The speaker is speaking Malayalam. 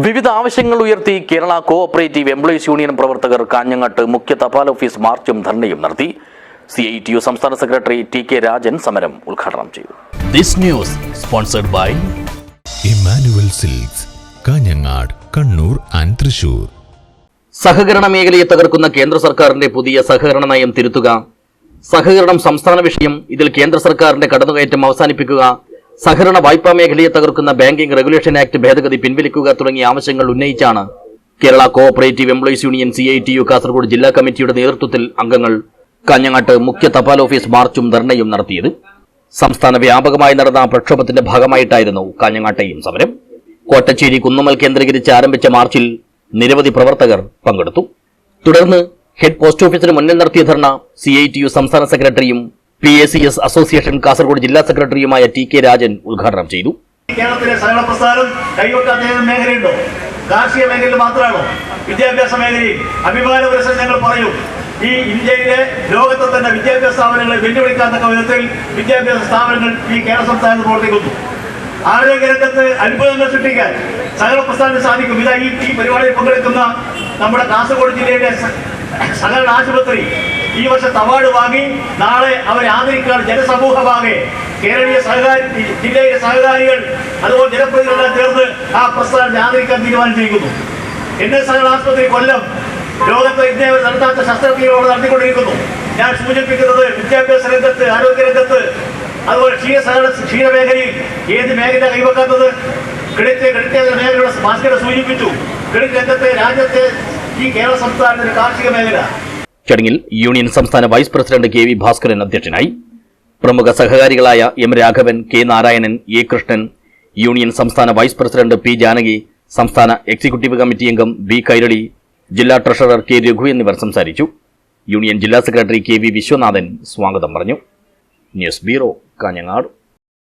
വിവിധ ആവശ്യങ്ങൾ ഉയർത്തി കേരള കോഓപ്പറേറ്റീവ് എംപ്ലോയീസ് യൂണിയൻ പ്രവർത്തകർ കാഞ്ഞങ്ങാട്ട് മുഖ്യ തപാൽ ഓഫീസ് മാർച്ചും ധർണയും നടത്തി. CITU സംസ്ഥാന സെക്രട്ടറി TK രാജൻ സമരം ഉദ്ഘാടനം ചെയ്തു. This news sponsored by Emmanuel Silks, Kanhangad, Kannur and Thrissur. സഹകരണ മേഖലയെ തകർക്കുന്ന കേന്ദ്ര സർക്കാരിന്റെ പുതിയ സഹകരണ നയം തിരുത്തുക, സഹകരണം സംസ്ഥാന വിഷയം, ഇതിൽ കേന്ദ്ര സർക്കാരിന്റെ കടന്നുകയറ്റം അവസാനിപ്പിക്കുക, സഹകരണ വായ്പാ മേഖലയെ തകർക്കുന്ന ബാങ്കിംഗ് റെഗുലേഷൻ ആക്ട് ഭേദഗതി പിൻവലിക്കുക തുടങ്ങിയ ആവശ്യങ്ങൾ ഉന്നയിച്ചാണ് Kerala cooperative employees union CITU Kasaragod ജില്ലാ കമ്മിറ്റിയുടെ നേതൃത്വത്തിൽ അംഗങ്ങൾ കാഞ്ഞങ്ങാട്ട് മുഖ്യ തപാൽ ഓഫീസ് മാർച്ചും ധർണയും നടത്തിയത്. സംസ്ഥാന വ്യാപകമായി നടന്ന പ്രക്ഷോഭത്തിന്റെ ഭാഗമായിട്ടായിരുന്നു കാഞ്ഞങ്ങാട്ടെയും സമരം. കോട്ടച്ചേരി കുന്നുമ്മൽ കേന്ദ്രീകരിച്ച് ആരംഭിച്ച മാർച്ചിൽ നിരവധി പ്രവർത്തകർ പങ്കെടുത്തു. തുടർന്ന് ഹെഡ് പോസ്റ്റ് ഓഫീസിന് മുന്നിൽ നടത്തിയ ധർണ CITU സംസ്ഥാന സെക്രട്ടറിയും PACS അസോസിയേഷൻ കാസർഗോഡ് ജില്ലാ സെക്രട്ടറിയുമായ TK രാജൻ ഉദ്ഘാടനം ചെയ്തു. കേരളത്തിലെ സഹകരണ പ്രസ്ഥാനം കൈവെട്ടാത്ത മേഖലയുണ്ടോ? കാർഷിക മേഖലയിൽ മാത്രമാണോ? വിദ്യാഭ്യാസ മേഖലയിൽ അഭിമാനപുരസം ഞങ്ങൾ പറയും. ഈ ഇന്ത്യയിലെ ലോകത്തെ തന്നെ വിദ്യാഭ്യാസ സ്ഥാപനങ്ങളെ വെല്ലുവിളിക്കാത്ത വിധത്തിൽ വിദ്യാഭ്യാസ സ്ഥാപനങ്ങൾ ഈ കേരള സംസ്ഥാനത്ത് പ്രവർത്തിക്കുന്നു. ആരോഗ്യരംഗത്ത് അത്ഭുതങ്ങൾ സൃഷ്ടിക്കാൻ സഹകരണ പ്രസ്ഥാനത്തിന് സാധിക്കും. ഇതാ ഈ പരിപാടിയിൽ പങ്കെടുക്കുന്ന നമ്മുടെ കാസർഗോഡ് ജില്ലയിലെ സഹകരണ ആശുപത്രി ഈ വർഷത്തെ അവാർഡ് വാങ്ങി നാളെ അവരെ ആദരിക്കാൻ ജനസമൂഹമാകെ കേരളീയ ജില്ലയിലെ സഹകാരികൾ അതുപോലെ ജനപ്രതിനിധികളെല്ലാം ചേർന്ന് ആ പ്രസ്ഥാനത്തെ ആദരിക്കാൻ തീരുമാനിച്ചിരിക്കുന്നു. സഹകരണ ആശുപത്രി കൊല്ലം ലോകത്തെ ഇന്ത്യ നടത്താത്ത ശസ്ത്രക്രിയകളോട് നടത്തിക്കൊണ്ടിരിക്കുന്നു. ഞാൻ സൂചിപ്പിക്കുന്നത് വിദ്യാഭ്യാസ രംഗത്ത്, ആരോഗ്യരംഗത്ത്, അതുപോലെ ക്ഷീരമേഖലയിൽ ഏത് മേഖല കൈവെക്കാത്തത്? ക്രെഡിറ്റ് മേഖലയുടെ ഭാസ്കര സൂചിപ്പിച്ചു. ക്രെഡിറ്റ് രംഗത്തെ രാജ്യത്തെ ഈ കേരള സംസ്ഥാനത്തിന്റെ കാർഷിക മേഖല. ചടങ്ങിൽ യൂണിയൻ സംസ്ഥാന വൈസ് പ്രസിഡന്റ് KV ഭാസ്കരൻ അധ്യക്ഷനായി. പ്രമുഖ സഹകാരികളായ M Raghavan, K Narayanan, A Krishnan, union സംസ്ഥാന വൈസ് പ്രസിഡന്റ് P ജാനകി, സംസ്ഥാന എക്സിക്യൂട്ടീവ് കമ്മിറ്റി അംഗം B കൈരളി, ജില്ലാ ട്രഷറർ K രഘു എന്നിവർ സംസാരിച്ചു. യൂണിയൻ ജില്ലാ സെക്രട്ടറി KV വിശ്വനാഥൻ സ്വാഗതം പറഞ്ഞു. News bureau, Kanhangad.